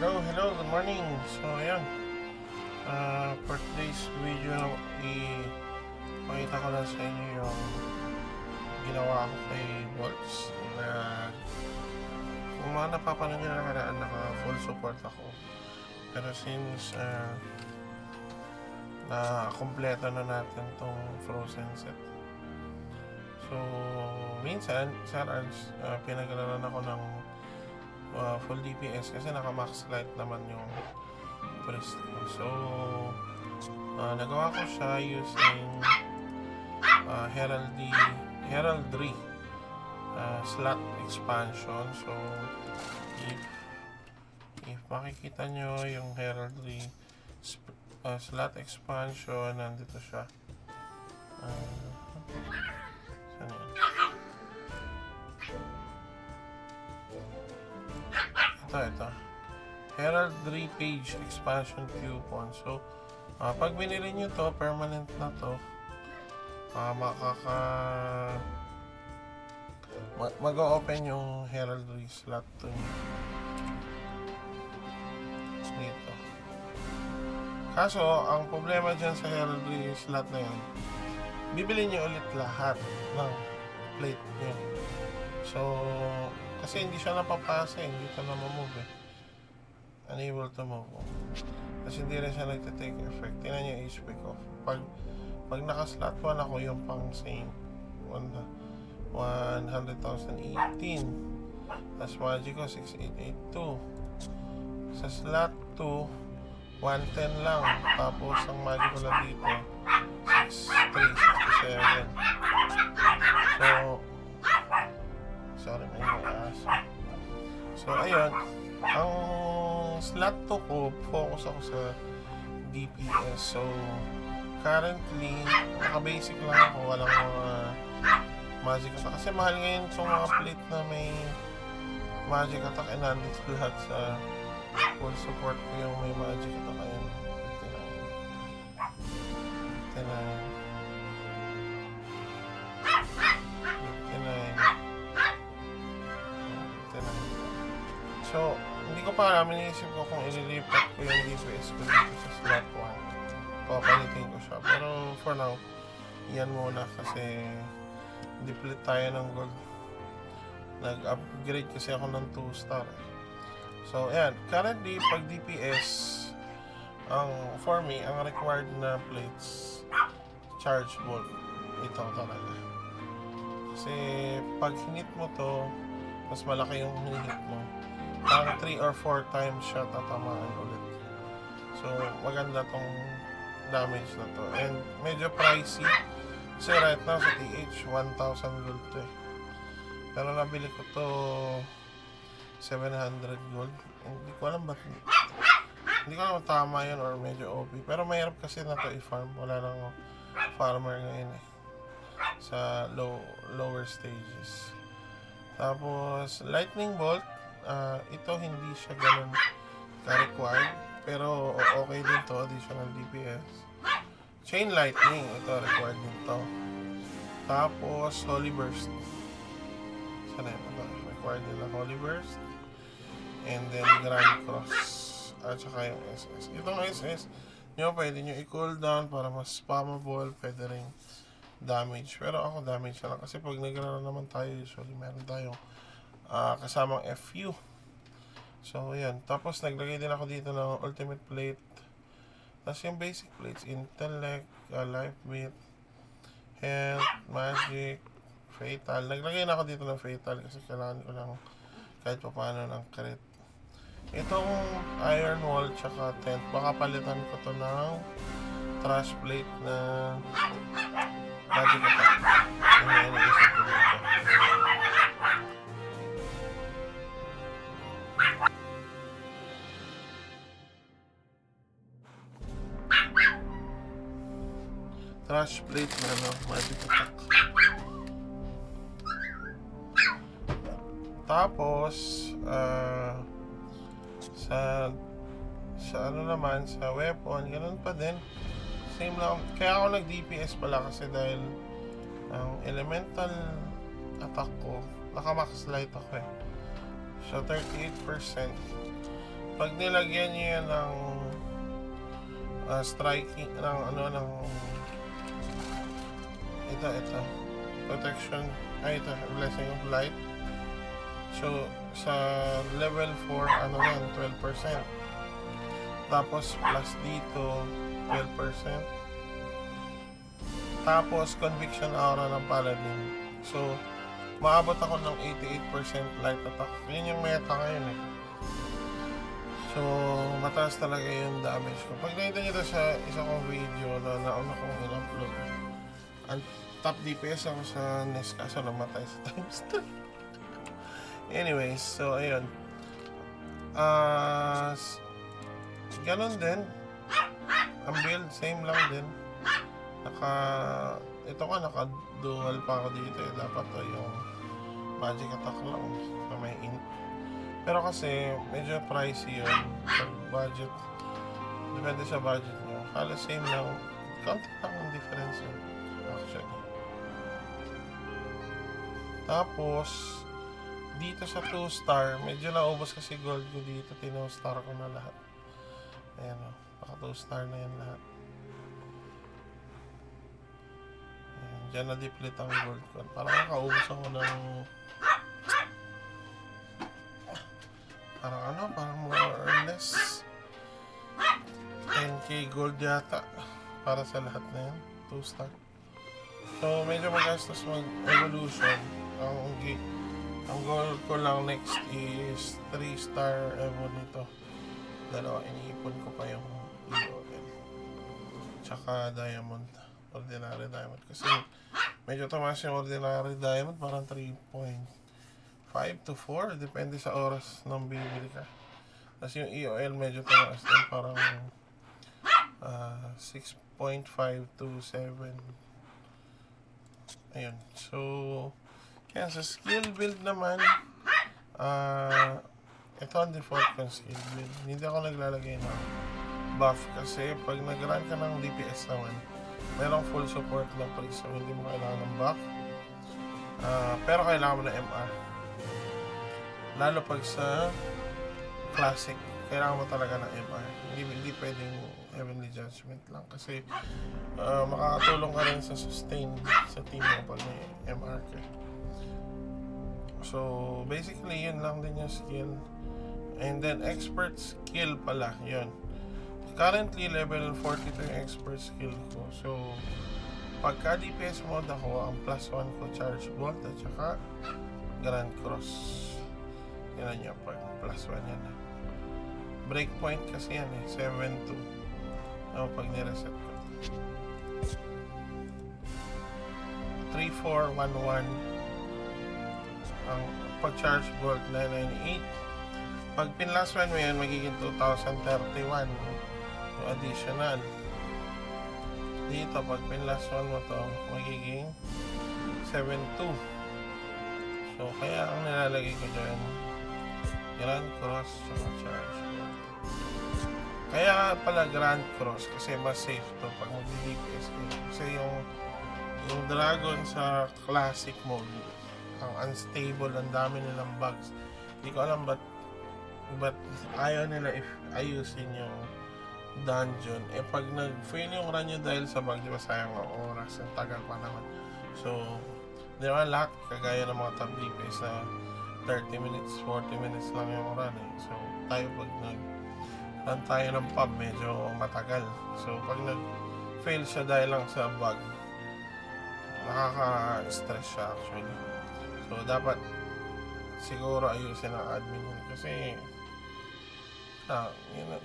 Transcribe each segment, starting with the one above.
Hello, good morning. So, ayan. For today's video, ipakita ko lang sa inyo yung ginawa ko kay Bolts na kung mga napapanood nyo na nakaraan, naka-full support ako. Pero since na-kompleto na natin tong Frozen set. So, minsan, sa runs, pinaglaran ako ng full DPS kasi naka-max light naman yung priest ko. So, nagawa ko siya using Heraldry slot expansion. So, if makikita nyo yung Heraldry slot expansion, nandito siya. Saan yun? Ito. Heraldry page expansion coupon. So, pag binili nyo to, permanent na to, mag-open yung Heraldry slot to dito. Kaso, ang problema dyan sa Heraldry slot na yan, bibili nyo ulit lahat ng plate nyo. So, kasi hindi siya napapasa, hindi ito na mamove eh. Unable to move. Kasi hindi rin siya nagtitake effect. Tingnan nyo HP ko. Pag naka-slot 1 ako, yung pang same 100,018. Tapos magic ko 6882. Sa slot 2 110 lang. Tapos ang magic ko lang dito 6367. So sorry, may aso. So, ayun. Ang slot 2 ko, focus ako sa DPS. So, currently, naka-basic lang ako. Walang mga magic attack. Kasi mahal ngayon sa mga plate na may magic attack. And nandito lahat sa full support ko yung may magic attack. Ayun. 59. So, hindi ko pa alam, iniisip ko kung ililipat ko yung DPS ko dito sa slot 1. Papalitin ko siya. Pero for now, yan muna kasi deplete tayo ng gold. Nag-upgrade kasi ako ng 2-star. So, ayan. Currently, pag DPS, for me, ang required na plates, charge bolt. Ito talaga. Kasi pag hinit mo to, mas malaki yung hinihit mo. Parang 3 or 4 times siya tatamaan ulit. So, maganda tong damage na to. And medyo pricey. Kasi right now sa TH, 1,000 gold to eh. Pero nabili ko to 700 gold. Hindi ko alam ba't. Hindi ko alam tama yun or medyo OP. Pero mahirap kasi na to i-farm. Wala lang farmer ngayon eh. Sa lower stages. Tapos, lightning bolt. Ito hindi siya ganun ka-required, pero okay din to, additional DPS. Chain lightning, ito required din to. Tapos holy burst, sana yun, required din na holy burst. And then grand cross at saka yung SS. Itong SS nyo pwede nyo i-cool down para mas spammable, pwede rin damage, pero ako damage na lang kasi pag nagrara naman tayo usually meron tayong kasamang FU. So, ayan. Tapos, naglagay din ako dito ng ultimate plate. Tapos, yung basic plates. Intellect, life beat, health, magic, fatal. Naglagay na ako dito ng fatal kasi kailangan ko lang kahit pa paano ng crit. Itong iron wall tsaka tent, baka palitan ko to ng trash plate na magic attack. Yung iniisip ko dito. Trash plate na magic attack. Tapos sa ano naman, sa weapon, ganun pa din. Same lang. Kaya ako nag-DPS pala kasi dahil ang elemental attack ko, naka-max light ako eh. So 38%. pag nilagyan nyo yan ng striking, ng ito, protection, ito, blessing of light. So, sa level 4, ano yan, 12%. Tapos, plus dito, 12%. Tapos, conviction aura ng paladin. So, maabot ako ng 88% light attack. Yun yung meta ngayon eh. So, mataas talaga yung damage ko. Pag nakita nyo ito sa isa kong video na nauna kong in-upload, ang top DPS ako sa NES, kaso namatay sa times 2. Anyways, so ayun. Ganon din. Ang build, same lang din. Ito ka, naka-dual pa ako dito eh. Dapat to yung magic attack lang na may int. Pero kasi, medyo pricey yun. Pag budget, depende sa budget nyo. Halos same lang. Konti lang ang difference yun, actually. Tapos, dito sa 2-star, medyo naubos kasi gold ko dito. 2-star ko na lahat. Ayan o, baka 2-star na yan lahat. Ayan, dyan na-deplete ang gold ko. Parang nakaubos ako ng parang more or less 10k gold yata para sa lahat na yan, 2-star. So medyo magastos mag-evolution. Ang goal ko lang next is 3-star evo nito. Dalawa, iniipon ko pa yung EOL tsaka diamond, ordinary diamond, kasi medyo tumaas yung ordinary diamond, parang 3.5 to 4, depende sa oras ng bibili ka. Tapos yung EOL medyo tumaas din, parang 6.5 to 7. Ayun. So, kaya sa skill build naman, ito ang default kong skill build. Hindi ako naglalagay ng buff kasi pag nag-run ka ng DPS naman, merong full support ng priest, so hindi mo kailangan ng buff. Pero kailangan mo ng MR. Lalo pag sa classic, kailangan mo talaga ng MR. Hindi pwedeng Heavenly Judgment lang kasi makakatulong ka rin sa sustain sa team mo pag may MR ka. So, basically, yun lang din yung skill. And then, expert skill pala, yun. Currently, level 42 yung expert skill ko. So, pagka DPS mode ako, ang plus 1 ko charge bolt at saka Grand Cross. Yan nyo, pag plus 1 yan. Breakpoint kasi yan eh, 7-2. Pag nireset ko. 3-4-1-1. Ang pag-charge bolt 998. Pag pinlast 1 mo yan, magiging 2031. Yung additional. Dito, pag pinlast 1 mo to, magiging 7-2. So, kaya ang nilalagay ko dyan, Grand Cross tsaka charge bolt. Kaya pala Grand Cross kasi mas safe to pag mag-DPS kayo. Kasi yung Dragon sa classic mode, ang unstable, ang dami nilang bugs. Hindi ko alam ba't ayaw nila ayusin yung dungeon. Pag nag-fail yung run nyo dahil sa bug, di ba sayang ang oras, ang tagal pa naman. So, di ba lahat kagaya ng mga top DPS na 30 minutes, 40 minutes lang yung run eh. So, tayo pag nag-run tayo ng pub, medyo matagal. So, pag nag-fail siya dahil lang sa bug, nakaka-stress siya actually. So, dapat siguro ayusin ang admin yun. Kasi,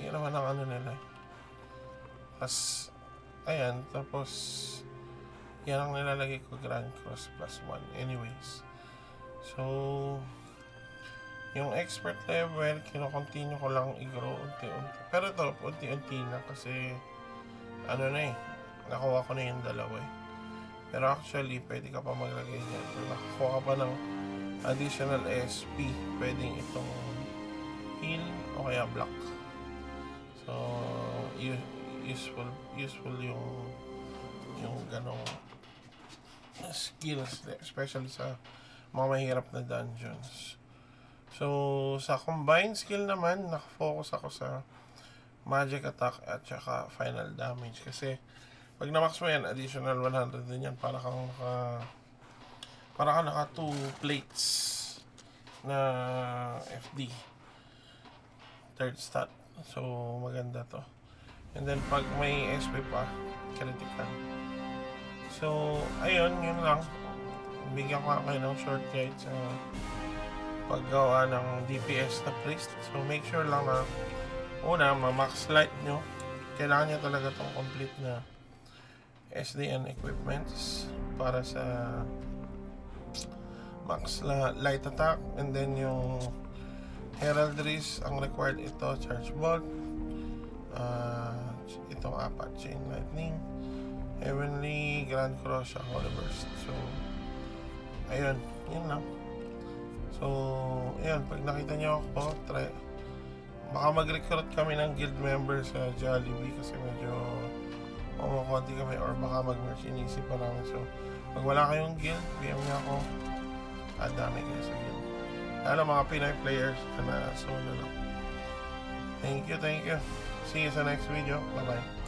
yun naman ang ano nila. Tapos, ayan, tapos, yan ang nilalagay ko, Grand Cross plus 1. Anyways. So, yung expert level, kino-continue ko lang i-grow unti-unti. Pero ito, unti-unti na kasi, ano na eh, nakuha ko na yung dalawa eh. Pero actually, pwede ka pa maglagay dyan. Nakakuha ka pa ng additional SP, pwedeng itong heal o kaya block. So, useful yung ganong skills, especially sa mga mahirap na dungeons. So, sa combined skill naman, nakafocus ako sa magic attack at saka final damage. Kasi, pag na-max mo yan, additional 100 din yan. Para kang naka 2 plates na FD. Third stat. So, maganda to. And then, pag may SP pa, critical. So, ayun, yun lang. Bigyan ko kayo ng short guide sa paggawa ng DPS na priest. So, make sure lang na una, ma-max light nyo. Kailangan nyo talaga itong complete na SDN equipments para sa max light attack. And then, yung heraldries, ang required ito, charge bolt. Itong apat, chain lightning, heavenly, grand cross, holy burst. So, ayun, yun lang. So, ayun, pag nakita nyo ako, baka mag-recruit kami ng guild member sa Jollibee kasi medyo konti kami, or baka mag-merch, inisip pa namin. So, pag wala kayong guild, PM nyo ako, dami kayo sa guild. Lalo mga Pinay players na solo lang. Thank you. See you sa next video. Bye-bye.